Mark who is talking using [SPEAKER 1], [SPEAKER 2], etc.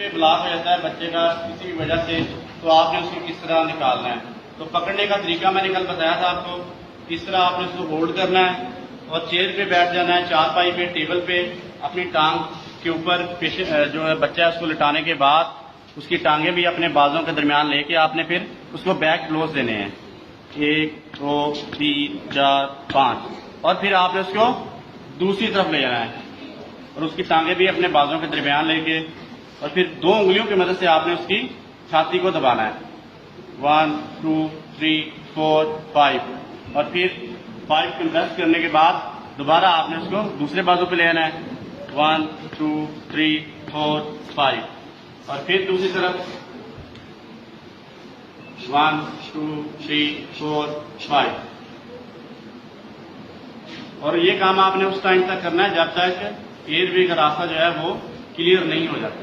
[SPEAKER 1] पे ब्लॉक हो जाता है बच्चे का किसी भी वजह से, तो आपने उसको किस तरह निकालना है। तो पकड़ने का तरीका मैंने कल बताया था आपको, किस तरह आपने उसको होल्ड करना है और चेयर पे बैठ जाना है, चारपाई पे, टेबल पे, अपनी टांग के ऊपर जो है बच्चा है उसको लिटाने के बाद उसकी टांगे भी अपने बाजों के दरमियान लेके आपने फिर उसको बैक क्लोज देने हैं, 1 2 3 4 5, और फिर आपने उसको दूसरी तरफ ले जाना है और उसकी टांगे भी अपने बाजों के दरमियान लेके, और फिर 2 उंगलियों की मदद से आपने उसकी छाती को दबाना है, 1 2 3 4 5, और फिर 5 कंप्रेस करने के बाद दोबारा आपने उसको दूसरे बाजू पे ले आना है, 1 2 3 4 5, और फिर दूसरी तरफ 1 2 3 4 5। और ये काम आपने उस टाइम तक करना है जब तक एयरवे का रास्ता जो है वो क्लियर नहीं हो जाता।